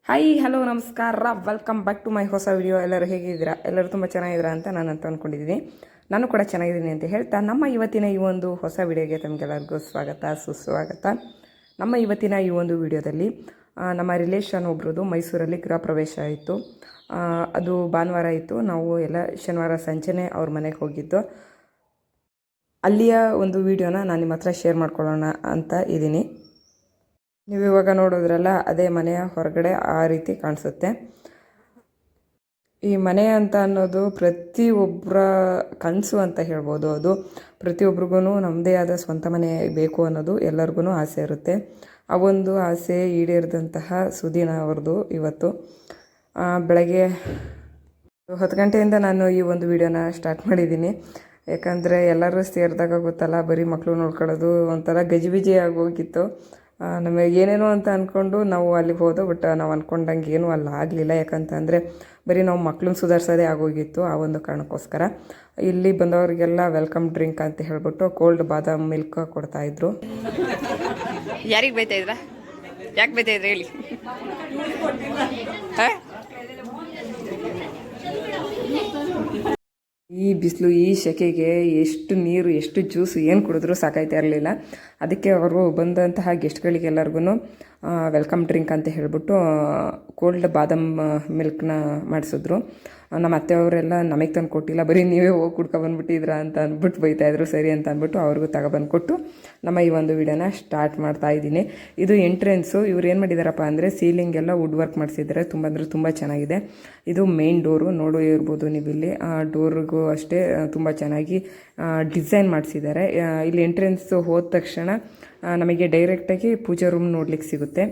Hi hello ನಮಸ್ಕಾರ, welcome back to my ಹೊಸ video. ಎಲ್ಲರೂ ಹೇಗಿದ್ದೀರಾ? ಎಲ್ಲರೂ ತುಂಬ ಚೆನ್ನಾಗಿದ್ದೀರಾ ಅಂತ ನಾನು ಅಂದ್ಕೊಂಡಿದ್ದೀನಿ. ನಾನು ಕೂಡ ಚೆನ್ನಾಗಿದ್ದೀನಿ ಅಂತ ಹೇಳ್ತಾ ನಮ್ಮ ಇವತ್ತಿನ ಈ ಒಂದು ಹೊಸ ವಿಡಿಯೋಗೆ ತಮಗೆಲ್ಲರಿಗೂ ಸ್ವಾಗತ ಸುಸ್ವಾಗತ. ನಮ್ಮ ಇವತ್ತಿನ ಈ ಒಂದು ವಿಡಿಯೋದಲ್ಲಿ ನಮ್ಮ ರಿಲೇಷನ್ ಒಬ್ರದ್ದು ಮೈಸೂರಲ್ಲಿ ಗೃಹ ಪ್ರವೇಶ ಆಯಿತು. ಅದು ಭಾನುವಾರ ಆಯಿತು. ನಾವು ಎಲ್ಲ ಶನಿವಾರ ಸಂಜೆನೇ ಅವ್ರ ಮನೆಗೆ ಹೋಗಿದ್ದು. ಅಲ್ಲಿಯ ಒಂದು ವಿಡಿಯೋನ ನಾನು ನಿಮ್ಮ ಹತ್ರ ಶೇರ್ ಮಾಡ್ಕೊಳ್ಳೋಣ ಅಂತ ಇದ್ದೀನಿ. ನೀವು ಇವಾಗ ನೋಡೋದ್ರಲ್ಲ, ಅದೇ ಮನೆಯ ಹೊರಗಡೆ ಆ ರೀತಿ ಕಾಣಿಸುತ್ತೆ. ಈ ಮನೆ ಅಂತ ಅನ್ನೋದು ಪ್ರತಿಯೊಬ್ಬರ ಕನಸು ಅಂತ ಹೇಳ್ಬೋದು. ಅದು ಪ್ರತಿಯೊಬ್ರಿಗೂ ನಮ್ಮದೇ ಆದ ಸ್ವಂತ ಮನೆ ಬೇಕು ಅನ್ನೋದು ಎಲ್ಲರಿಗೂ ಆಸೆ ಇರುತ್ತೆ. ಆ ಒಂದು ಆಸೆ ಈಡೇರಿದಂತಹ ಸುದಿನ ಅವ್ರದ್ದು ಇವತ್ತು. ಬೆಳಗ್ಗೆ 10 ಗಂಟೆಯಿಂದ ನಾನು ಈ ಒಂದು ವಿಡಿಯೋನ ಸ್ಟಾರ್ಟ್ ಮಾಡಿದ್ದೀನಿ. ಯಾಕಂದರೆ ಎಲ್ಲರೂ ಸೇರಿದಾಗ ಗೊತ್ತಲ್ಲ, ಬರೀ ಮಕ್ಕಳು ನೋಡ್ಕೊಳ್ಳೋದು ಒಂಥರ ಗಜಿಬಿಜಿ ಆಗೋಗಿತ್ತು. ನಮಗೆ ಏನೇನೋ ಅಂತ ಅಂದ್ಕೊಂಡು ನಾವು ಅಲ್ಲಿಗೆ ಹೋದೋ, ಬಟ್ ನಾವು ಅಂದ್ಕೊಂಡಂಗೆ ಏನೂ ಅಲ್ಲಿ ಆಗಲಿಲ್ಲ. ಯಾಕಂತಂದರೆ ಬರೀ ನಾವು ಮಕ್ಕಳನ್ನ ಸುಧಾರಿಸೋದೇ ಆಗೋಗಿತ್ತು. ಆ ಒಂದು ಕಾರಣಕ್ಕೋಸ್ಕರ ಇಲ್ಲಿ ಬಂದವರಿಗೆಲ್ಲ ವೆಲ್ಕಮ್ ಡ್ರಿಂಕ್ ಅಂತ ಹೇಳ್ಬಿಟ್ಟು ಕೋಲ್ಡ್ ಬಾದಾಮ್ ಮಿಲ್ಕ್ ಕೊಡ್ತಾಯಿದ್ರು. ಯಾರಿಗೆ ಬೈತಾ ಇದ್ರಾ? ಯಾಕೆ ಬೈತಾ ಇದ್ರಿ ಹೇಳಿ? ಈ ಬಿಸಿಲು, ಈ ಸೆಕೆಗೆ ಎಷ್ಟು ನೀರು, ಎಷ್ಟು ಜ್ಯೂಸು ಏನು ಕುಡಿದ್ರೂ ಸಾಕಾಯ್ತಾ ಇರಲಿಲ್ಲ. ಅದಕ್ಕೆ ಅವರು ಬಂದಂತಹ ಗೆಸ್ಟ್ಗಳಿಗೆಲ್ಲರಿಗೂ ವೆಲ್ಕಮ್ ಡ್ರಿಂಕ್ ಅಂತ ಹೇಳ್ಬಿಟ್ಟು ಕೋಲ್ಡ್ ಬಾದಾಮ್ ಮಿಲ್ಕ್ನ ಮಾಡಿಸಿದ್ರು. ನಮ್ಮ ಅತ್ತೆಯವರೆಲ್ಲ ನಮಗೆ ತಂದು ಕೊಟ್ಟಿಲ್ಲ, ಬರೀ ನೀವೇ ಹೋಗಿ ಕುಡ್ಕೊಬಂದ್ಬಿಟ್ಟಿದ್ರಾ ಅಂತ ಅಂದ್ಬಿಟ್ಟು ಬೈತಾಯಿದ್ರು. ಸರಿ ಅಂತ ಅಂದ್ಬಿಟ್ಟು ಅವ್ರಿಗೂ ತಗೊಬಂದು ಕೊಟ್ಟು ನಮ್ಮ ಈ ಒಂದು ವಿಡಿಯೋನ ಸ್ಟಾರ್ಟ್ ಮಾಡ್ತಾ ಇದ್ದೀನಿ. ಇದು ಎಂಟ್ರೆನ್ಸು. ಇವ್ರು ಏನು ಮಾಡಿದಾರಪ್ಪ ಅಂದರೆ ಸೀಲಿಂಗ್ ಎಲ್ಲ ವುಡ್ ವರ್ಕ್ ಮಾಡಿಸಿದ್ದಾರೆ. ತುಂಬ ಅಂದರೆ ತುಂಬ ಚೆನ್ನಾಗಿದೆ. ಇದು ಮೇನ್ ಡೋರು ನೋಡು ಇರ್ಬೋದು ನೀವು ಇಲ್ಲಿ. ಡೋರ್ಗೂ ಅಷ್ಟೇ ತುಂಬ ಚೆನ್ನಾಗಿ ಡಿಸೈನ್ ಮಾಡಿಸಿದ್ದಾರೆ. ಇಲ್ಲಿ ಎಂಟ್ರೆನ್ಸ್ ಹೋದ ತಕ್ಷಣ ನಮಗೆ ಡೈರೆಕ್ಟಾಗಿ ಪೂಜಾ ರೂಮ್ ನೋಡ್ಲಿಕ್ಕೆ ಸಿಗುತ್ತೆ.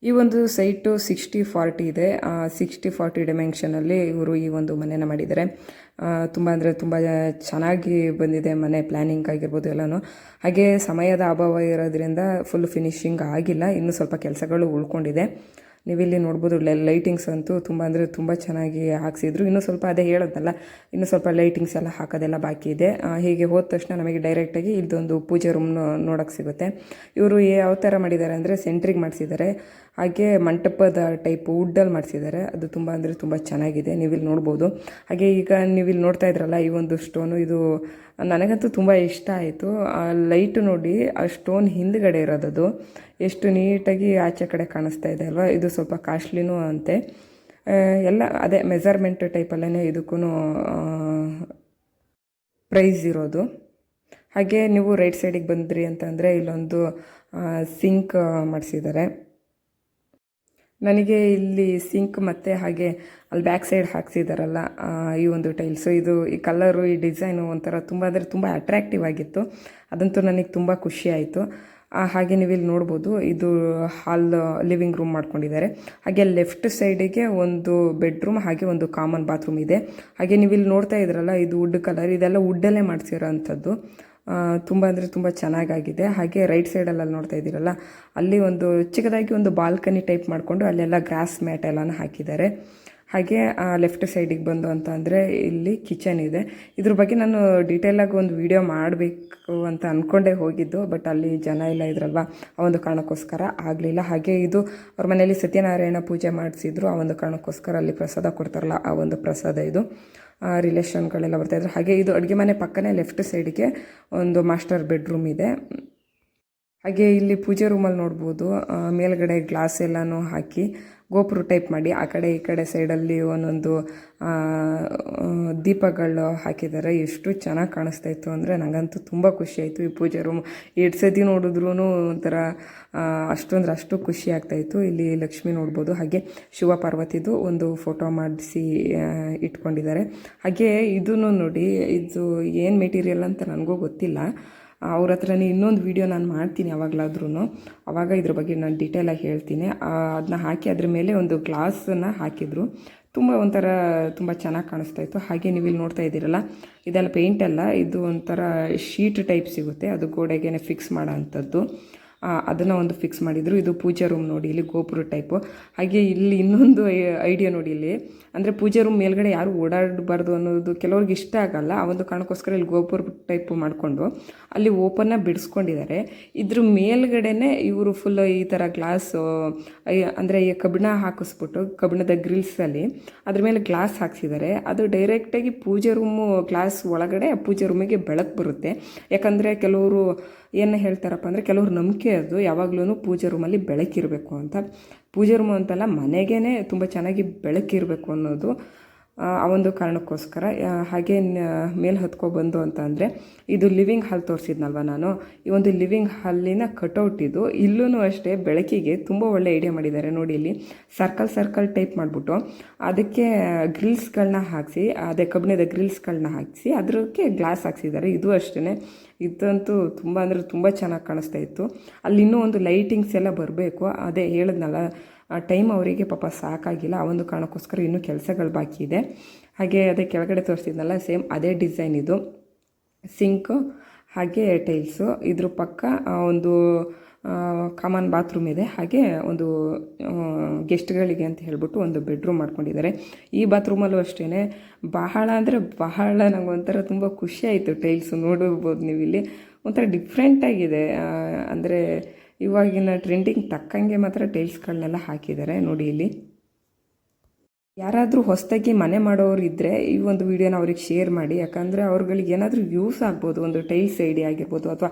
ಈ ಒಂದು ಸೈಟು 60-40 ಇದೆ. 60-40 ಡೈಮೆನ್ಷನಲ್ಲಿ ಇವರು ಈ ಒಂದು ಮನೆಯನ್ನು ಮಾಡಿದ್ದಾರೆ. ತುಂಬ ಅಂದರೆ ತುಂಬ ಚೆನ್ನಾಗಿ ಬಂದಿದೆ ಮನೆ. ಪ್ಲ್ಯಾನಿಂಗ್ ಆಗಿರ್ಬೋದು ಎಲ್ಲನೂ. ಹಾಗೆ ಸಮಯದ ಅಭಾವ ಇರೋದ್ರಿಂದ ಫುಲ್ ಫಿನಿಶಿಂಗ್ ಆಗಿಲ್ಲ, ಇನ್ನೂ ಸ್ವಲ್ಪ ಕೆಲಸಗಳು ಉಳ್ಕೊಂಡಿದೆ. ನೀವಿಲ್ಲಿ ನೋಡ್ಬೋದು. ಲೈಟಿಂಗ್ಸ್ ಅಂತೂ ತುಂಬ ಅಂದರೆ ತುಂಬ ಚೆನ್ನಾಗಿ ಹಾಕ್ಸಿದ್ರು. ಇನ್ನೂ ಸ್ವಲ್ಪ ಅದೇ ಹೇಳೋದಲ್ಲ, ಇನ್ನೂ ಸ್ವಲ್ಪ ಲೈಟಿಂಗ್ಸ್ ಎಲ್ಲ ಹಾಕೋದೆಲ್ಲ ಬಾಕಿ ಇದೆ. ಹೀಗೆ ಹೋದ ತಕ್ಷಣ ನಮಗೆ ಡೈರೆಕ್ಟಾಗಿ ಇಲ್ಲದೊಂದು ಪೂಜೆ ರೂಮ್ ನೋಡೋಕ್ಕೆ ಸಿಗುತ್ತೆ. ಇವರು ಯಾವ ಥರ ಮಾಡಿದ್ದಾರೆ ಅಂದರೆ ಸೆಂಟ್ರಿಗೆ ಮಾಡಿಸಿದ್ದಾರೆ. ಹಾಗೆ ಮಂಟಪದ ಟೈಪ್ ವುಡ್ಡಲ್ಲಿ ಮಾಡಿಸಿದ್ದಾರೆ. ಅದು ತುಂಬ ಅಂದರೆ ತುಂಬ ಚೆನ್ನಾಗಿದೆ. ನೀವಿಲ್ಲಿ ನೋಡ್ಬೋದು. ಹಾಗೆ ಈಗ ನೀವಿಲ್ಲಿ ನೋಡ್ತಾ ಇದ್ರಲ್ಲ, ಈ ಒಂದು ಸ್ಟೋನು, ಇದು ನನಗಂತೂ ತುಂಬ ಇಷ್ಟ ಆಯಿತು. ಆ ಲೈಟು ನೋಡಿ, ಆ ಸ್ಟೋನ್ ಹಿಂದ್ಗಡೆ ಇರೋದದು ಎಷ್ಟು ನೀಟಾಗಿ ಆಚೆ ಕಡೆ ಕಾಣಿಸ್ತಾ ಇದೆ ಅಲ್ವಾ. ಇದು ಸ್ವಲ್ಪ ಕಾಸ್ಟ್ಲಿನೂ ಅಂತೆ. ಎಲ್ಲ ಅದೇ ಮೆಜರ್ಮೆಂಟ್ ಟೈಪಲ್ಲೇ ಇದಕ್ಕೂ ಪ್ರೈಸ್ ಇರೋದು. ಹಾಗೆ ನೀವು ರೈಟ್ ಸೈಡಿಗೆ ಬಂದ್ರಿ ಅಂತಂದರೆ ಇಲ್ಲೊಂದು ಸಿಂಕ್ ಮಾಡಿಸಿದ್ದಾರೆ. ನನಗೆ ಇಲ್ಲಿ ಸಿಂಕ್ ಮತ್ತು ಹಾಗೆ ಅಲ್ಲಿ ಬ್ಯಾಕ್ ಸೈಡ್ ಹಾಕ್ಸಿದಾರಲ್ಲ ಈ ಒಂದು ಟೈಲ್ಸು, ಇದು ಈ ಕಲರು, ಈ ಡಿಸೈನು ಒಂಥರ ತುಂಬ ಅಂದರೆ ತುಂಬ ಅಟ್ರ್ಯಾಕ್ಟಿವ್ ಆಗಿತ್ತು. ಅದಂತೂ ನನಗೆ ತುಂಬ ಖುಷಿ ಆಯಿತು. ಹಾಗೆ ನೀವಿಲ್ಲಿ ನೋಡ್ಬೋದು, ಇದು ಹಾಲ್ ಲಿವಿಂಗ್ ರೂಮ್ ಮಾಡ್ಕೊಂಡಿದ್ದಾರೆ. ಹಾಗೆ ಲೆಫ್ಟ್ ಸೈಡಿಗೆ ಒಂದು ಬೆಡ್ರೂಮ್, ಹಾಗೆ ಒಂದು ಕಾಮನ್ ಬಾತ್ರೂಮ್ ಇದೆ. ಹಾಗೆ ನೀವಿಲ್ಲಿ ನೋಡ್ತಾ ಇದ್ರಲ್ಲ, ಇದು ವುಡ್ ಕಲರ್, ಇದೆಲ್ಲ ವುಡ್ಡಲ್ಲೇ ಮಾಡಿಸಿರೋ ಅಂಥದ್ದು. ತುಂಬ ಅಂದರೆ ತುಂಬ ಚೆನ್ನಾಗಾಗಿದೆ. ಹಾಗೆ ರೈಟ್ ಸೈಡಲ್ಲಿ ನೋಡ್ತಾ ಇದ್ದೀರಲ್ಲ, ಅಲ್ಲಿ ಒಂದು ಚಿಕ್ಕದಾಗಿ ಒಂದು ಬಾಲ್ಕನಿ ಟೈಪ್ ಮಾಡಿಕೊಂಡು ಅಲ್ಲೆಲ್ಲ ಗ್ರಾಸ್ ಮ್ಯಾಟ್ ಎಲ್ಲನೂ ಹಾಕಿದ್ದಾರೆ. ಹಾಗೆ ಲೆಫ್ಟ್ ಸೈಡಿಗೆ ಬಂದು ಅಂತ ಅಂದರೆ ಇಲ್ಲಿ ಕಿಚನ್ ಇದೆ. ಇದ್ರ ಬಗ್ಗೆ ನಾನು ಡೀಟೇಲಾಗಿ ಒಂದು ವಿಡಿಯೋ ಮಾಡಬೇಕು ಅಂತ ಅಂದ್ಕೊಂಡೇ ಹೋಗಿದ್ದು, ಬಟ್ ಅಲ್ಲಿ ಜನ ಎಲ್ಲ ಇದ್ರಲ್ವ, ಆ ಒಂದು ಕಾರಣಕ್ಕೋಸ್ಕರ ಆಗಲಿಲ್ಲ. ಹಾಗೆ ಇದು ಅವ್ರ ಮನೆಯಲ್ಲಿ ಸತ್ಯನಾರಾಯಣ ಪೂಜೆ ಮಾಡಿಸಿದ್ರು. ಆ ಒಂದು ಕಾರಣಕ್ಕೋಸ್ಕರ ಅಲ್ಲಿ ಪ್ರಸಾದ ಕೊಡ್ತಾರಲ್ಲ, ಆ ಒಂದು ಪ್ರಸಾದ ಇದು. ರಿಲೇಷನ್ಗಳೆಲ್ಲ ಬರ್ತಾಯಿದ್ರು. ಹಾಗೆ ಇದು ಅಡುಗೆ ಮನೆ ಪಕ್ಕನೇ ಲೆಫ್ಟ್ ಸೈಡಿಗೆ ಒಂದು ಮಾಸ್ಟರ್ ಬೆಡ್ರೂಮ್ ಇದೆ. ಹಾಗೆ ಇಲ್ಲಿ ಪೂಜೆ ರೂಮಲ್ಲಿ ನೋಡ್ಬೋದು, ಮೇಲ್ಗಡೆ ಗ್ಲಾಸ್ ಎಲ್ಲನೂ ಹಾಕಿ ಗೋಪುರ ಟೈಪ್ ಮಾಡಿ ಆ ಕಡೆ ಈ ಕಡೆ ಸೈಡಲ್ಲಿ ಒಂದೊಂದು ದೀಪಗಳು ಹಾಕಿದ್ದಾರೆ. ಎಷ್ಟು ಚೆನ್ನಾಗಿ ಕಾಣಿಸ್ತಾ ಇತ್ತು ಅಂದರೆ ನನಗಂತೂ ತುಂಬ ಖುಷಿ ಆಯಿತು. ಈ ಪೂಜೆ ರೂಮ್ ಎಷ್ಟು ಸತಿ ನೋಡಿದ್ರೂ ಒಂಥರ ಅಷ್ಟು ಖುಷಿ ಆಗ್ತಾಯಿತ್ತು. ಇಲ್ಲಿ ಲಕ್ಷ್ಮಿ ನೋಡ್ಬೋದು. ಹಾಗೆ ಶಿವ ಪಾರ್ವತಿದು ಒಂದು ಫೋಟೋ ಮಾಡಿಸಿ ಇಟ್ಕೊಂಡಿದ್ದಾರೆ. ಹಾಗೆ ಇದೂ ನೋಡಿ, ಇದು ಏನು ಮೆಟೀರಿಯಲ್ ಅಂತ ನನಗೂ ಗೊತ್ತಿಲ್ಲ. ಅವ್ರ ಹತ್ರನೇ ಇನ್ನೊಂದು ವಿಡಿಯೋ ನಾನು ಮಾಡ್ತೀನಿ ಯಾವಾಗಲಾದ್ರೂ, ಆವಾಗ ಇದ್ರ ಬಗ್ಗೆ ನಾನು ಡೀಟೇಲಾಗಿ ಹೇಳ್ತೀನಿ. ಅದನ್ನ ಹಾಕಿ ಅದ್ರ ಮೇಲೆ ಒಂದು ಗ್ಲಾಸನ್ನು ಹಾಕಿದರು. ಒಂಥರ ತುಂಬ ಚೆನ್ನಾಗಿ ಕಾಣಿಸ್ತಾ ಇತ್ತು. ಹಾಗೆ ನೀವು ಇಲ್ಲಿ ನೋಡ್ತಾ ಇದ್ದೀರಲ್ಲ, ಇದೆಲ್ಲ ಪೇಂಟ್ ಅಲ್ಲ, ಇದು ಒಂಥರ ಶೀಟ್ ಟೈಪ್ ಸಿಗುತ್ತೆ. ಅದು ಗೋಡೆಗೆ ಫಿಕ್ಸ್ ಮಾಡೋ ಅಂಥದ್ದು. ಅದನ್ನು ಒಂದು ಫಿಕ್ಸ್ ಮಾಡಿದರು. ಇದು ಪೂಜಾ ರೂಮ್ ನೋಡಿ, ಇಲ್ಲಿ ಗೋಪುರ ಟೈಪು. ಹಾಗೆ ಇಲ್ಲಿ ಇನ್ನೊಂದು ಐಡಿಯಾ ನೋಡಿ, ಇಲ್ಲಿ ಅಂದರೆ ಪೂಜಾ ರೂಮ್ ಮೇಲ್ಗಡೆ ಯಾರು ಓಡಾಡಬಾರ್ದು ಅನ್ನೋದು ಕೆಲವ್ರಿಗೆ ಇಷ್ಟ ಆಗಲ್ಲ. ಆ ಒಂದು ಕಾರಣಕ್ಕೋಸ್ಕರ ಇಲ್ಲಿ ಗೋಪುರ ಟೈಪು ಮಾಡಿಕೊಂಡು ಅಲ್ಲಿ ಓಪನ್ನ ಬಿಡಿಸ್ಕೊಂಡಿದ್ದಾರೆ. ಇದ್ರ ಮೇಲ್ಗಡೆನೆ ಇವರು ಫುಲ್ ಈ ಥರ ಗ್ಲಾಸು ಅಂದರೆ ಈ ಕಬ್ಬಿಣ ಹಾಕಿಸ್ಬಿಟ್ಟು ಕಬ್ಬಿಣದ ಗ್ರಿಲ್ಸಲ್ಲಿ ಅದ್ರ ಮೇಲೆ ಗ್ಲಾಸ್ ಹಾಕ್ಸಿದ್ದಾರೆ. ಅದು ಡೈರೆಕ್ಟಾಗಿ ಪೂಜೆ ರೂಮು ಗ್ಲಾಸ್ ಒಳಗಡೆ ಪೂಜೆ ರೂಮಿಗೆ ಬೆಳಕು ಬರುತ್ತೆ. ಯಾಕಂದರೆ ಕೆಲವರು ಏನು ಹೇಳ್ತಾರಪ್ಪ ಅಂದರೆ, ಕೆಲವ್ರ ನಂಬಿಕೆ ಅದು ಯಾವಾಗಲೂ ಪೂಜೆ ರೂಮಲ್ಲಿ ಬೆಳಕಿರಬೇಕು ಅಂತ. ಪೂಜೆ ರೂಮು ಅಂತಲ್ಲ, ಮನೆಗೇ ತುಂಬ ಚೆನ್ನಾಗಿ ಬೆಳಕಿರಬೇಕು ಅನ್ನೋದು ಆ ಒಂದು ಕಾರಣಕ್ಕೋಸ್ಕರ. ಹಾಗೆ ಮೇಲೆ ಹತ್ಕೊಬಂದು ಅಂತ ಅಂದರೆ, ಇದು ಲಿವಿಂಗ್ ಹಾಲ್ ತೋರಿಸಿದ್ನಲ್ವ ನಾನು, ಈ ಒಂದು ಲಿವಿಂಗ್ ಹಾಲಿನ ಕಟೌಟ್ ಇದು. ಇಲ್ಲೂ ಅಷ್ಟೇ ಬೆಳಕಿಗೆ ತುಂಬ ಒಳ್ಳೆ ಐಡಿಯಾ ಮಾಡಿದ್ದಾರೆ ನೋಡಿ. ಇಲ್ಲಿ ಸರ್ಕಲ್ ಟೈಪ್ ಮಾಡಿಬಿಟ್ಟು ಅದಕ್ಕೆ ಗ್ರಿಲ್ಸ್ಗಳನ್ನ ಹಾಕಿಸಿ, ಅದೇ ಕಬ್ಬಿಣದ ಗ್ರಿಲ್ಸ್ಗಳನ್ನ ಹಾಕಿಸಿ ಅದಕ್ಕೆ ಗ್ಲಾಸ್ ಹಾಕ್ಸಿದ್ದಾರೆ. ಇದು ಅಷ್ಟೇ, ಇದಂತೂ ತುಂಬ ಅಂದರೆ ತುಂಬ ಚೆನ್ನಾಗಿ ಕಾಣಿಸ್ತಾ ಇತ್ತು. ಅಲ್ಲಿ ಇನ್ನೂ ಒಂದು ಲೈಟಿಂಗ್ಸ್ ಎಲ್ಲ ಬರಬೇಕು. ಅದೇ ಹೇಳಿದ್ನಲ್ಲ, ಟೈಮ್ ಅವರಿಗೆ ಪಾಪ ಸಾಕಾಗಿಲ್ಲ. ಆ ಒಂದು ಕಾರಣಕ್ಕೋಸ್ಕರ ಇನ್ನೂ ಕೆಲಸಗಳು ಬಾಕಿ ಇದೆ. ಹಾಗೆ ಅದೇ ಕೆಳಗಡೆ ತೋರಿಸಿದ್ನಲ್ಲ, ಸೇಮ್ ಅದೇ ಡಿಸೈನ್ ಇದು. ಸಿಂಕು ಹಾಗೆ ಟೈಲ್ಸು. ಇದ್ರ ಪಕ್ಕ ಒಂದು ಕಾಮನ್ ಬಾತ್ರೂಮ್ ಇದೆ. ಹಾಗೆ ಒಂದು ಗೆಸ್ಟ್ಗಳಿಗೆ ಅಂತ ಹೇಳ್ಬಿಟ್ಟು ಒಂದು ಬೆಡ್ರೂಮ್ ಮಾಡ್ಕೊಂಡಿದ್ದಾರೆ. ಈ ಬಾತ್ರೂಮಲ್ಲೂ ಅಷ್ಟೇ ಬಹಳ ಅಂದರೆ ಬಹಳ ನನಗೊಂಥರ ತುಂಬ ಖುಷಿ ಆಯಿತು. ಟೈಲ್ಸು ನೋಡಬಹುದು ನೀವು, ಇಲ್ಲಿ ಒಂಥರ ಡಿಫ್ರೆಂಟಾಗಿದೆ. ಅಂದರೆ ಇವಾಗಿನ ಟ್ರೆಂಡಿಂಗ್ ತಕ್ಕಂಗೆ ಮಾತ್ರ ಟೈಲ್ಸ್ಗಳನ್ನೆಲ್ಲ ಹಾಕಿದ್ದಾರೆ ನೋಡಿ. ಇಲ್ಲಿ ಯಾರಾದರೂ ಹೊಸದಾಗಿ ಮನೆ ಮಾಡೋರು ಇದ್ದರೆ ಈ ಒಂದು ವಿಡಿಯೋನ ಅವ್ರಿಗೆ ಶೇರ್ ಮಾಡಿ. ಯಾಕಂದರೆ ಅವ್ರುಗಳಿಗೆ ಏನಾದರೂ ಯೂಸ್ ಆಗ್ಬೋದು, ಒಂದು ಟೈಲ್ಸ್ ಐಡಿಯಾ ಆಗಿರ್ಬೋದು, ಅಥವಾ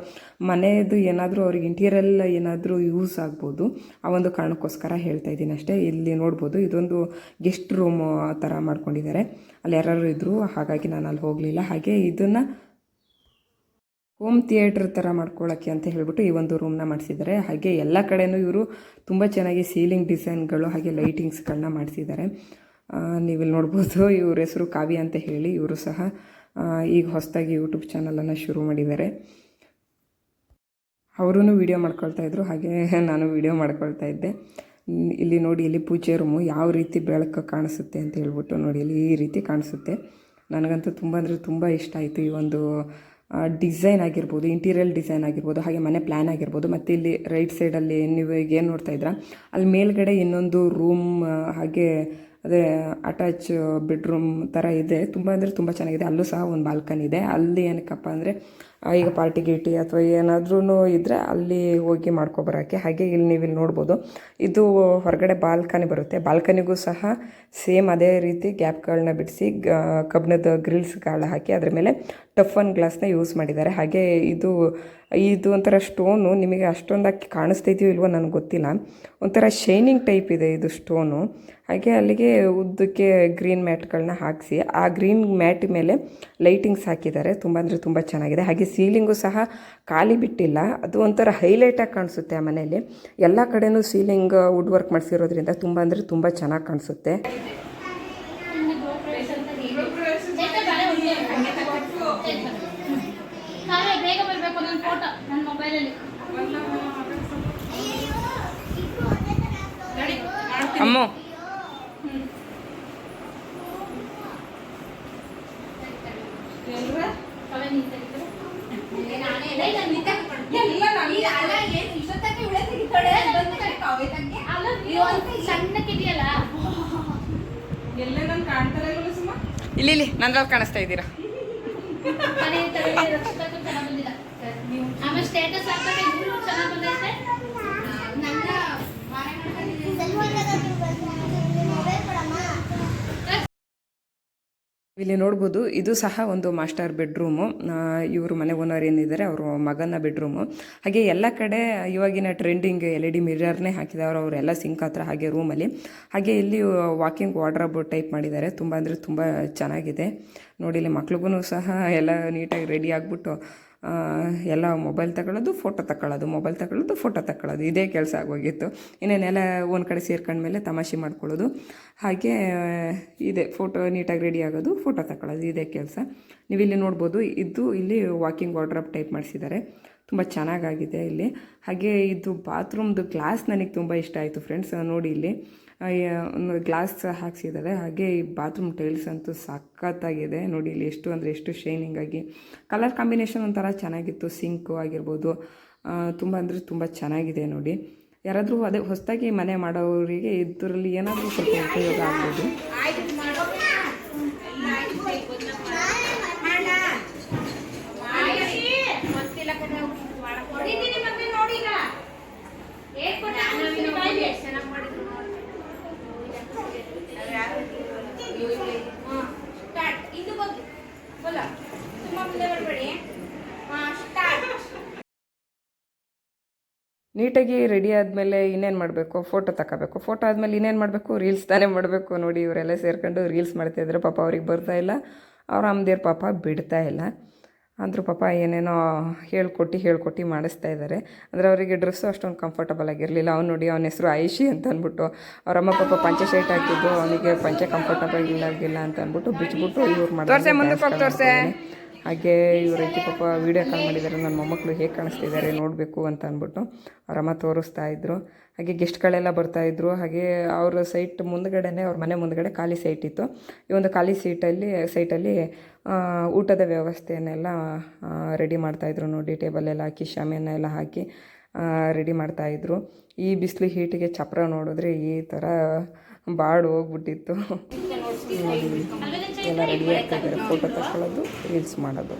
ಮನೆಯದು ಏನಾದರೂ ಅವ್ರಿಗೆ ಇಂಟೀರಿಯಲ್ ಏನಾದರೂ ಯೂಸ್ ಆಗ್ಬೋದು. ಆ ಒಂದು ಕಾರಣಕ್ಕೋಸ್ಕರ ಹೇಳ್ತಾ ಇದ್ದೀನಿ ಅಷ್ಟೇ. ಇಲ್ಲಿ ನೋಡ್ಬೋದು, ಇದೊಂದು ಗೆಸ್ಟ್ ರೂಮು ಆ ಥರ ಮಾಡ್ಕೊಂಡಿದ್ದಾರೆ. ಅಲ್ಲಿ ಯಾರು ಇದ್ದರು, ಹಾಗಾಗಿ ನಾನು ಅಲ್ಲಿ ಹೋಗಲಿಲ್ಲ. ಹಾಗೆ ಇದನ್ನು ಹೋಮ್ ಥಿಯೇಟ್ರ್ ಥರ ಮಾಡ್ಕೊಳ್ಳೋಕ್ಕೆ ಅಂತ ಹೇಳ್ಬಿಟ್ಟು ಈ ಒಂದು ರೂಮ್ನ ಮಾಡಿಸಿದ್ದಾರೆ. ಹಾಗೆ ಎಲ್ಲ ಕಡೆಯೂ ಇವರು ತುಂಬ ಚೆನ್ನಾಗಿ ಸೀಲಿಂಗ್ ಡಿಸೈನ್ಗಳು ಹಾಗೆ ಲೈಟಿಂಗ್ಸ್ಗಳನ್ನ ಮಾಡಿಸಿದ್ದಾರೆ. ನೀವಿಲ್ಲಿ ನೋಡ್ಬೋದು, ಇವ್ರ ಹೆಸರು ಕಾವ್ಯ ಅಂತ ಹೇಳಿ. ಇವರು ಸಹ ಈಗ ಹೊಸದಾಗಿ ಯೂಟ್ಯೂಬ್ ಚಾನಲನ್ನು ಶುರು ಮಾಡಿದ್ದಾರೆ. ಅವರೂ ವಿಡಿಯೋ ಮಾಡ್ಕೊಳ್ತಾ ಇದ್ರು, ಹಾಗೆ ನಾನು ವಿಡಿಯೋ ಮಾಡ್ಕೊಳ್ತಾ ಇದ್ದೆ. ಇಲ್ಲಿ ನೋಡಿ, ಇಲ್ಲಿ ಪೂಜೆ ರೂಮು ಯಾವ ರೀತಿ ಬೆಳಕು ಕಾಣಿಸುತ್ತೆ ಅಂತ ಹೇಳ್ಬಿಟ್ಟು ನೋಡಿ, ಇಲ್ಲಿ ಈ ರೀತಿ ಕಾಣಿಸುತ್ತೆ. ನನಗಂತೂ ತುಂಬ ಅಂದರೆ ತುಂಬ ಇಷ್ಟ ಆಯಿತು ಈ ಒಂದು ಡಿಸೈನ್ ಆಗಿರ್ಬೋದು, ಇಂಟೀರಿಯಲ್ ಡಿಸೈನ್ ಆಗಿರ್ಬೋದು, ಹಾಗೆ ಮನೆ ಪ್ಲ್ಯಾನ್ ಆಗಿರ್ಬೋದು. ಮತ್ತು ಇಲ್ಲಿ ರೈಟ್ ಸೈಡಲ್ಲಿ ನೀವು ಈಗ ಏನು ನೋಡ್ತಾ ಇದ್ದೀರಾ, ಅಲ್ಲಿ ಮೇಲ್ಗಡೆ ಇನ್ನೊಂದು ರೂಮ್ ಹಾಗೆ ಅದೇ ಅಟ್ಯಾಚ್ ಬೆಡ್ರೂಮ್ ಥರ ಇದೆ. ತುಂಬ ಅಂದರೆ ತುಂಬ ಚೆನ್ನಾಗಿದೆ. ಅಲ್ಲೂ ಸಹ ಒಂದು ಬಾಲ್ಕನಿ ಇದೆ. ಅಲ್ಲಿ ಏನಕ್ಕಪ್ಪ ಅಂದರೆ, ಈಗ ಪಾರ್ಟಿ ಗೀಟಿ ಅಥವಾ ಏನಾದ್ರೂ ಇದ್ದರೆ ಅಲ್ಲಿ ಹೋಗಿ ಮಾಡ್ಕೊಬರೋಕ್ಕೆ. ಹಾಗೆ ಇಲ್ಲಿ ನೀವು ಇಲ್ಲಿ ನೋಡ್ಬೋದು, ಇದು ಹೊರಗಡೆ ಬಾಲ್ಕನಿ ಬರುತ್ತೆ. ಬಾಲ್ಕನಿಗೂ ಸಹ ಸೇಮ್ ಅದೇ ರೀತಿ ಗ್ಯಾಪ್ಗಳನ್ನ ಬಿಡಿಸಿ ಕಬ್ಬಿಣದ ಗ್ರಿಲ್ಸ್ಗಳ ಹಾಕಿ ಅದ್ರ ಮೇಲೆ ಟಫನ್ ಗ್ಲಾಸ್ನ ಯೂಸ್ ಮಾಡಿದ್ದಾರೆ. ಹಾಗೆ ಇದು ಒಂಥರ ಸ್ಟೋನು, ನಿಮಗೆ ಅಷ್ಟೊಂದಾಗಿ ಕಾಣಿಸ್ತಿದೆಯೋ ಇಲ್ವೋ ನನಗೆ ಗೊತ್ತಿಲ್ಲ, ಒಂಥರ ಶೈನಿಂಗ್ ಟೈಪ್ ಇದೆ ಇದು ಸ್ಟೋನು. ಹಾಗೆ ಅಲ್ಲಿಗೆ ಉದ್ದಕ್ಕೆ ಗ್ರೀನ್ ಮ್ಯಾಟ್ಗಳನ್ನ ಹಾಕಿಸಿ ಆ ಗ್ರೀನ್ ಮ್ಯಾಟ್ ಮೇಲೆ ಲೈಟಿಂಗ್ಸ್ ಹಾಕಿದ್ದಾರೆ. ತುಂಬ ಅಂದರೆ ತುಂಬ ಚೆನ್ನಾಗಿದೆ. ಹಾಗೆ ಸೀಲಿಂಗು ಸಹ ಖಾಲಿ ಬಿಟ್ಟಿಲ್ಲ, ಅದು ಒಂಥರ ಹೈಲೈಟಾಗಿ ಕಾಣಿಸುತ್ತೆ. ಆ ಮನೆಯಲ್ಲಿ ಎಲ್ಲ ಕಡೆಯೂ ಸೀಲಿಂಗ್ ವುಡ್ ವರ್ಕ್ ಮಾಡಿಸಿರೋದ್ರಿಂದ ತುಂಬ ಅಂದರೆ ತುಂಬ ಚೆನ್ನಾಗಿ ಕಾಣಿಸುತ್ತೆ. ಅಮ್ಮ ಇಲ್ಲಿ ನಂದ್ರಲ್ಲಿ ಕಾಣಿಸ್ತಾ ಇದ್ದೀರಾ? ಇಲ್ಲಿ ನೋಡ್ಬೋದು, ಇದು ಸಹ ಒಂದು ಮಾಸ್ಟರ್ ಬೆಡ್ರೂಮು. ಇವರು ಮನೆ ಓನರ್ ಏನಿದ್ದಾರೆ ಅವರು ಮಗನ ಬೆಡ್ರೂಮು. ಹಾಗೆ ಎಲ್ಲ ಕಡೆ ಇವಾಗಿನ ಟ್ರೆಂಡಿಂಗ್ LED ಮಿರರ್ನೇ ಹಾಕಿದವರು ಅವರೆಲ್ಲ ಸಿಂಕ್ ಹತ್ರ, ಹಾಗೆ ರೂಮಲ್ಲಿ. ಹಾಗೆ ಇಲ್ಲಿ ವಾಕಿಂಗ್ ವಾರ್ಡ್ರೋಬ್ ಟೈಪ್ ಮಾಡಿದ್ದಾರೆ. ತುಂಬ ಅಂದರೆ ತುಂಬ ಚೆನ್ನಾಗಿದೆ ನೋಡಿ. ಇಲ್ಲಿ ಮಕ್ಳಿಗೂ ಸಹ ಎಲ್ಲ ನೀಟಾಗಿ ರೆಡಿ ಆಗಿಬಿಟ್ಟು ಎಲ್ಲ ಮೊಬೈಲ್ ತಗೊಳ್ಳೋದು, ಫೋಟೋ ತಗೊಳ್ಳೋದು, ಮೊಬೈಲ್ ತಗೊಳ್ಳೋದು, ಫೋಟೋ ತಗೊಳ್ಳೋದು, ಇದೇ ಕೆಲಸ ಆಗೋಗಿತ್ತು. ಇನ್ನೇನೆಲ್ಲ ಒಂದು ಕಡೆ ಸೇರ್ಕೊಂಡ್ಮೇಲೆ ತಮಾಷೆ ಮಾಡ್ಕೊಳ್ಳೋದು, ಹಾಗೆ ಇದೆ ಫೋಟೋ ನೀಟಾಗಿ ರೆಡಿ ಆಗೋದು, ಫೋಟೋ ತಗೊಳ್ಳೋದು, ಇದೇ ಕೆಲಸ. ನೀವಿಲ್ಲಿ ನೋಡ್ಬೋದು, ಇದು ಇಲ್ಲಿ ವಾಕಿಂಗ್ ವಾರ್ಡ್ರೋಬ್ ಟೈಪ್ ಮಾಡಿಸಿದ್ದಾರೆ. ತುಂಬ ಚೆನ್ನಾಗಾಗಿದೆ ಇಲ್ಲಿ. ಹಾಗೆ ಇದು ಬಾತ್ರೂಮ್ದು ಗ್ಲಾಸ್ ನನಗೆ ತುಂಬ ಇಷ್ಟ ಆಯಿತು ಫ್ರೆಂಡ್ಸ್. ನೋಡಿ ಇಲ್ಲಿ ಒಂದು ಗ್ಲಾಸ್ ಹಾಕ್ಸಿದ್ದಾರೆ. ಹಾಗೆ ಈ ಬಾತ್ರೂಮ್ ಟೈಲ್ಸ್ ಅಂತೂ ಸಖತ್ತಾಗಿದೆ ನೋಡಿ. ಇಲ್ಲಿ ಎಷ್ಟು ಅಂದರೆ ಎಷ್ಟು ಶೈನಿಂಗ್ ಆಗಿ, ಕಲರ್ ಕಾಂಬಿನೇಷನ್ ಒಂಥರ ಚೆನ್ನಾಗಿತ್ತು. ಸಿಂಕು ಆಗಿರ್ಬೋದು, ತುಂಬ ಅಂದರೆ ತುಂಬ ಚೆನ್ನಾಗಿದೆ ನೋಡಿ. ಯಾರಾದರೂ ಅದೇ ಹೊಸದಾಗಿ ಮನೆ ಮಾಡೋರಿಗೆ ಇದರಲ್ಲಿ ಏನಾದರೂ ಸ್ವಲ್ಪ ಉಪಯೋಗ ಆಗ್ಬೋದು. ನೀಟಾಗಿ ರೆಡಿ ಆದಮೇಲೆ ಇನ್ನೇನು ಮಾಡಬೇಕು, ಫೋಟೋ ತಗೋಬೇಕು. ಫೋಟೋ ಆದಮೇಲೆ ಇನ್ನೇನು ಮಾಡಬೇಕು, ರೀಲ್ಸ್ ತಾನೇ ಮಾಡಬೇಕು. ನೋಡಿ ಇವರೆಲ್ಲ ಸೇರ್ಕೊಂಡು ರೀಲ್ಸ್ ಮಾಡ್ತಾಯಿದ್ರು. ಪಾಪ ಅವ್ರಿಗೆ ಬರ್ತಾಯಿಲ್ಲ, ಅವ್ರ ಅಮ್ಮದೇರು ಪಾಪ ಬಿಡ್ತಾ ಇಲ್ಲ. ಅಂದರೂ ಪಾಪ ಏನೇನೋ ಹೇಳ್ಕೊಟ್ಟು ಮಾಡಿಸ್ತಾ ಇದ್ದಾರೆ. ಅಂದರೆ ಅವರಿಗೆ ಡ್ರೆಸ್ಸು ಅಷ್ಟೊಂದು ಕಂಫರ್ಟಬಲ್ ಆಗಿರಲಿಲ್ಲ. ಅವ್ನು ನೋಡಿ ಅವನ ಹೆಸರು ಐಶಿ ಅಂತ ಅಂದ್ಬಿಟ್ಟು ಅವರಮ್ಮ ಪಾಪ ಪಂಚೆ ಶರ್ಟ್ ಹಾಕಿದ್ದು, ಅವನಿಗೆ ಪಂಚೆ ಕಂಫರ್ಟಬಲ್ ಆಗಿಲ್ಲ ಅಂತ ಅಂದ್ಬಿಟ್ಟು ಬಿಚ್ಚಿಬಿಟ್ಟು ಇವ್ರು ಮಾಡ್ತಾರೆ. ಹಾಗೆ ಇವ್ರ ರೀತಿ ಪಾಪ ವೀಡಿಯೋ ಕಾಲ್ ಮಾಡಿದ್ದಾರೆ, ನನ್ನ ಮೊಮ್ಮಕ್ಕಳು ಹೇಗೆ ಕಾಣಿಸ್ತಿದ್ದಾರೆ ನೋಡಬೇಕು ಅಂತ ಅಂದ್ಬಿಟ್ಟು ಅವರಮ್ಮ ತೋರಿಸ್ತಾ ಇದ್ರು. ಹಾಗೆ ಗೆಸ್ಟ್ಗಳೆಲ್ಲ ಬರ್ತಾಯಿದ್ರು. ಹಾಗೆ ಅವ್ರ ಸೈಟ್ ಮುಂದ್ಗಡೆನೇ, ಅವ್ರ ಮನೆ ಮುಂದ್ಗಡೆ ಖಾಲಿ ಸೈಟ್ ಇತ್ತು. ಈ ಒಂದು ಖಾಲಿ ಸೈಟಲ್ಲಿ ಊಟದ ವ್ಯವಸ್ಥೆಯನ್ನೆಲ್ಲ ರೆಡಿ ಮಾಡ್ತಾಯಿದ್ರು ನೋಡಿ. ಟೇಬಲೆಲ್ಲ ಹಾಕಿ ಶಾಮಿಯಾನ ಎಲ್ಲ ಹಾಕಿ ರೆಡಿ ಮಾಡ್ತಾಯಿದ್ರು. ಈ ಬಿಸಿಲು ಹೀಟಿಗೆ ಚಪ್ರ ನೋಡಿದ್ರೆ ಈ ಥರ ಬಾಡು ಹೋಗ್ಬಿಟ್ಟಿತ್ತು. ಎಲ್ಲ ರೆಡಿ ಆಗ್ತಾಯಿದ್ದಾರೆ, ಫೋಟೋ ತಗೊಳ್ಳೋದು, ರೀಲ್ಸ್ ಮಾಡೋದು.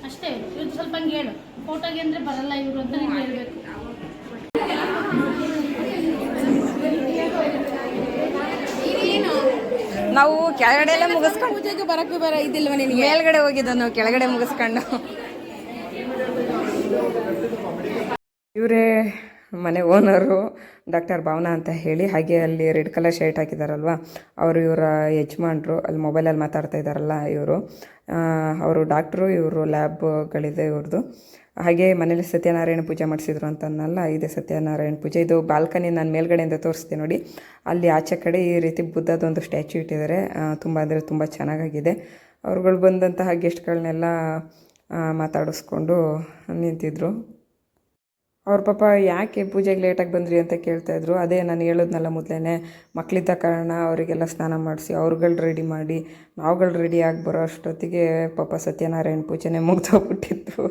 ಅಷ್ಟೇ, ಇವ್ರು ಸ್ವಲ್ಪ ಹಂಗೆ ಹೇಳು, ಫೋಟೋಗೆ ಅಂದರೆ ಬರಲ್ಲ ಇವರು ಅಂತ ನೀವು ಹೇಳಬೇಕು. ನಾವು ಕೆಳಗಡೆ ಎಲ್ಲ ಮುಗಿಸ್ಕೊಂಡು ಪೂಜೆಗೆ ಬರೋಕ್ಕೆ ಇದಿಲ್ವ ನಿನಗೆ? ಮೇಲ್ಗಡೆ ಹೋಗಿದ್ದ ನಾವು, ಕೆಳಗಡೆ ಮುಗಿಸ್ಕೊಂಡು. ಇವರೇ ಮನೆ ಓನರು, ಡಾಕ್ಟರ್ ಭಾವನಾ ಅಂತ ಹೇಳಿ. ಹಾಗೆ ಅಲ್ಲಿ ರೆಡ್ ಕಲರ್ ಶರ್ಟ್ ಹಾಕಿದಾರಲ್ವ, ಇವರ ಯಜಮಾನ್ರು. ಅಲ್ಲಿ ಮೊಬೈಲಲ್ಲಿ ಮಾತಾಡ್ತಾ ಇದ್ದಾರಲ್ಲ ಇವರು, ಅವರು ಡಾಕ್ಟ್ರು, ಇವರು ಲ್ಯಾಬ್ಗಳಿದೆ ಇವ್ರದ್ದು. ಹಾಗೆ ಮನೇಲಿ ಸತ್ಯನಾರಾಯಣ ಪೂಜೆ ಮಾಡಿಸಿದ್ರು ಅಂತನಲ್ಲ, ಇದೆ ಸತ್ಯನಾರಾಯಣ ಪೂಜೆ. ಇದು ಬಾಲ್ಕನಿ ನಾನು ಮೇಲ್ಗಡೆಯಿಂದ ತೋರಿಸ್ತೀನಿ ನೋಡಿ. ಅಲ್ಲಿ ಆಚೆ ಕಡೆ ಈ ರೀತಿ ಬುದ್ಧದೊಂದು ಸ್ಟ್ಯಾಚ್ಯೂ ಇಟ್ಟಿದ್ದಾರೆ. ತುಂಬ ಅಂದರೆ ತುಂಬ ಚೆನ್ನಾಗಿದೆ. ಅವ್ರುಗಳು ಬಂದಂತಹ ಗೆಸ್ಟ್ಗಳನ್ನೆಲ್ಲ ಮಾತಾಡಿಸ್ಕೊಂಡು ನಿಂತಿದ್ರು. ಅವ್ರ ಪಾಪ ಯಾಕೆ ಪೂಜೆಗೆ ಲೇಟಾಗಿ ಬಂದ್ರಿ ಅಂತ ಕೇಳ್ತಾಯಿದ್ರು. ಅದೇ ನಾನು ಹೇಳಿದ್ನಲ್ಲ ಮೊದಲೇ, ಮಕ್ಕಳಿದ್ದ ಕಾರಣ ಅವರಿಗೆಲ್ಲ ಸ್ನಾನ ಮಾಡಿಸಿ ಅವ್ರುಗಳು ರೆಡಿ ಮಾಡಿ ನಾವುಗಳು ರೆಡಿ ಆಗಿ ಬರೋ ಅಷ್ಟೊತ್ತಿಗೆ ಪಾಪ ಸತ್ಯನಾರಾಯಣ ಪೂಜೆನೇ ಮುಗ್ದೋಗ್ಬಿಟ್ಟಿತ್ತು.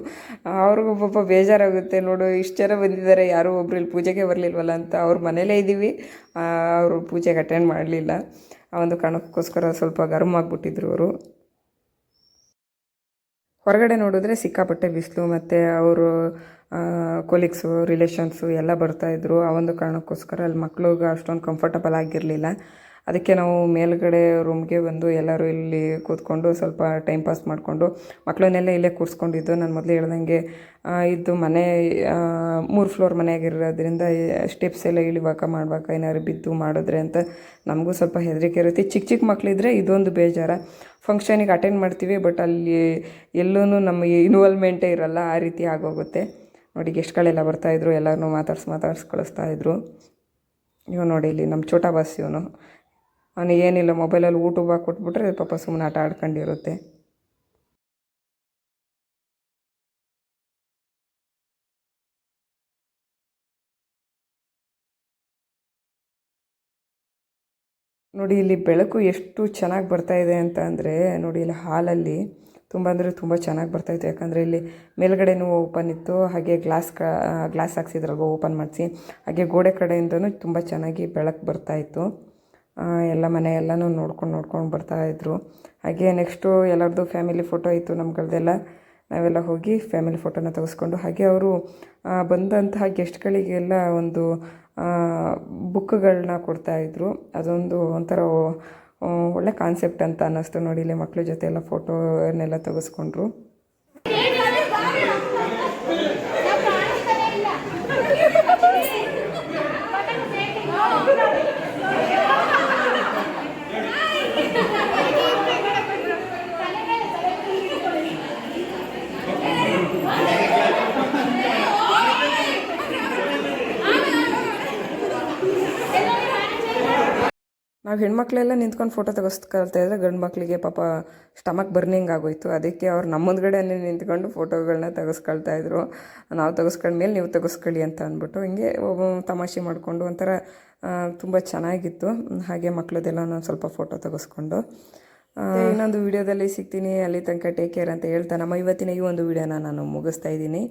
ಅವ್ರಿಗೂ ಪಾಪ ಬೇಜಾರಾಗುತ್ತೆ. ನೋಡು, ಇಷ್ಟು ಜನ ಬಂದಿದ್ದಾರೆ, ಯಾರೂ ಒಬ್ರು ಇಲ್ಲಿ ಪೂಜೆಗೆ ಬರಲಿಲ್ವಲ್ಲ ಅಂತ. ಅವ್ರ ಮನೇಲೇ ಇದ್ದೀವಿ, ಅವರು ಪೂಜೆಗೆ ಅಟೆಂಡ್ ಮಾಡಲಿಲ್ಲ. ಆ ಒಂದು ಕಾರಣಕ್ಕೋಸ್ಕರ ಸ್ವಲ್ಪ ಗರ್ಮ್ ಆಗಿಬಿಟ್ಟಿದ್ರು ಅವರು. ಹೊರಗಡೆ ನೋಡಿದ್ರೆ ಸಿಕ್ಕಾಪಟ್ಟೆ ಬಿಸಿಲು, ಮತ್ತು ಅವರು ಕೊಲೀಗ್ಸು, ರಿಲೇಷನ್ಸು ಎಲ್ಲ ಬರ್ತಾಯಿದ್ರು. ಆ ಒಂದು ಕಾರಣಕ್ಕೋಸ್ಕರ ಅಲ್ಲಿ ಮಕ್ಳಿಗೆ ಅಷ್ಟೊಂದು ಕಂಫರ್ಟಬಲ್ ಆಗಿರಲಿಲ್ಲ. ಅದಕ್ಕೆ ನಾವು ಮೇಲ್ಗಡೆ ರೂಮ್ಗೆ ಬಂದು ಎಲ್ಲರೂ ಇಲ್ಲಿ ಕೂತ್ಕೊಂಡು ಸ್ವಲ್ಪ ಟೈಮ್ ಪಾಸ್ ಮಾಡಿಕೊಂಡು ಮಕ್ಕಳನ್ನೆಲ್ಲ ಇಲ್ಲೇ ಕೂರಿಸ್ಕೊಂಡಿದ್ದು. ನಾನು ಮೊದಲು ಹೇಳ್ದಂಗೆ ಇದು ಮನೆ 3 ಫ್ಲೋರ್ ಮನೆಯಾಗಿರೋದ್ರಿಂದ ಸ್ಟೆಪ್ಸ್ ಎಲ್ಲ ಮಾಡ್ಬೇಕಾ, ಏನಾದ್ರು ಬಿದ್ದು ಮಾಡಿದ್ರೆ ಅಂತ ನಮಗೂ ಸ್ವಲ್ಪ ಹೆದರಿಕೆ ಇರುತ್ತೆ. ಚಿಕ್ಕ ಮಕ್ಕಳಿದ್ರೆ ಇದೊಂದು ಬೇಜಾರ. ಫಂಕ್ಷನಿಗೆ ಅಟೆಂಡ್ ಮಾಡ್ತೀವಿ, ಬಟ್ ಅಲ್ಲಿ ಎಲ್ಲೂ ನಮ್ಮ ಇನ್ವಾಲ್ವ್ಮೆಂಟೇ ಇರೋಲ್ಲ, ಆ ರೀತಿ ಆಗೋಗುತ್ತೆ ನೋಡಿ. ಗೆಸ್ಟ್ಗಳೆಲ್ಲ ಬರ್ತಾಯಿದ್ರು, ಎಲ್ಲರೂ ಮಾತಾಡ್ಸಿ ಕಳಿಸ್ತಾಯಿದ್ರು. ಇವ್ ನೋಡಿ, ಇಲ್ಲಿ ನಮ್ಮ ಚೋಟಾ ಬಾಸ್ ಇವನು. ಅವನಿಗೆ ಏನಿಲ್ಲ, ಮೊಬೈಲಲ್ಲಿ ಯೂಟ್ಯೂಬ್ ಕೊಟ್ಬಿಟ್ರೆ ಪಾಪ ಸುಮ್ಮನೆ ಆಟ ಆಡ್ಕೊಂಡಿರುತ್ತೆ. ನೋಡಿ ಇಲ್ಲಿ ಬೆಳಕು ಎಷ್ಟು ಚೆನ್ನಾಗಿ ಬರ್ತಾಯಿದೆ ಅಂತ ಅಂದರೆ ನೋಡಿ, ಇಲ್ಲಿ ಹಾಲಲ್ಲಿ ತುಂಬ ಅಂದರೆ ತುಂಬ ಚೆನ್ನಾಗಿ ಬರ್ತಾಯಿತ್ತು. ಯಾಕಂದರೆ ಇಲ್ಲಿ ಮೇಲ್ಗಡೆನೂ ಓಪನ್ ಇತ್ತು, ಹಾಗೆ ಗ್ಲಾಸ್ ಹಾಕ್ಸಿದ್ರಲ್ವ ಓಪನ್ ಮಾಡಿಸಿ, ಹಾಗೆ ಗೋಡೆ ಕಡೆಯಿಂದನೂ ತುಂಬ ಚೆನ್ನಾಗಿ ಬೆಳಕು ಬರ್ತಾಯಿತ್ತು. ಎಲ್ಲ ಮನೆ ಎಲ್ಲನೂ ನೋಡ್ಕೊಂಡು ಬರ್ತಾಯಿದ್ರು. ಹಾಗೆ ನೆಕ್ಸ್ಟು ಎಲ್ಲರದ್ದು ಫ್ಯಾಮಿಲಿ ಫೋಟೋ ಇತ್ತು ನಮ್ಗಳದ್ದೆಲ್ಲ. ನಾವೆಲ್ಲ ಹೋಗಿ ಫ್ಯಾಮಿಲಿ ಫೋಟೋನ ತೆಗೆಸ್ಕೊಂಡು, ಹಾಗೆ ಅವರು ಬಂದಂತಹ ಗೆಸ್ಟ್ಗಳಿಗೆಲ್ಲ ಒಂದು ಬುಕ್ಗಳನ್ನ ಕೊಡ್ತಾಯಿದ್ರು. ಅದೊಂದು ಒಂಥರ ಒಳ್ಳೆ ಕಾನ್ಸೆಪ್ಟ್ ಅಂತ ಅನ್ನಿಸ್ತು ನೋಡಿ. ಇಲ್ಲಿ ಮಕ್ಕಳ ಜೊತೆ ಎಲ್ಲ ಫೋಟೋನೆಲ್ಲ ತೆಗೆಸ್ಕೊಂಡ್ರು. ನಾವು ಹೆಣ್ಮಕ್ಳೆಲ್ಲ ನಿಂತ್ಕೊಂಡು ಫೋಟೋ ತೆಗೆಸ್ಕೊಳ್ತಾ ಇದ್ದರೆ ಗಂಡು ಮಕ್ಕಳಿಗೆ ಪಾಪ ಸ್ಟಮಕ್ ಬರ್ನಿಂಗ್ ಆಗೋಯ್ತು. ಅದಕ್ಕೆ ಅವ್ರು ನಮ್ಮ ಮುಂದ್ಗಡೆನೇ ನಿಂತ್ಕೊಂಡು ಫೋಟೋಗಳನ್ನ ತೆಗೆಸ್ಕೊಳ್ತಾಯಿದ್ರು. ನಾವು ತೆಗೆಸ್ಕೊಂಡ್ಮೇಲೆ ನೀವು ತೆಗೆಸ್ಕೊಳ್ಳಿ ಅಂತ ಅಂದ್ಬಿಟ್ಟು ಹಿಂಗೆ ತಮಾಷೆ ಮಾಡಿಕೊಂಡು ಒಂಥರ ತುಂಬ ಚೆನ್ನಾಗಿತ್ತು. ಹಾಗೆ ಮಕ್ಕಳದೆಲ್ಲ ನಾನು ಸ್ವಲ್ಪ ಫೋಟೋ ತೆಗೆಸ್ಕೊಂಡು ಇನ್ನೊಂದು ವಿಡಿಯೋದಲ್ಲಿ ಸಿಗ್ತೀನಿ. ಅಲ್ಲಿ ತನಕ ಟೇಕ್ ಕೇರ್ ಅಂತ ಹೇಳ್ತಾ ನಮ್ಮ ಇವತ್ತಿನ ಈ ಒಂದು ವಿಡಿಯೋನ ನಾನು ಮುಗಿಸ್ತಾ ಇದ್ದೀನಿ.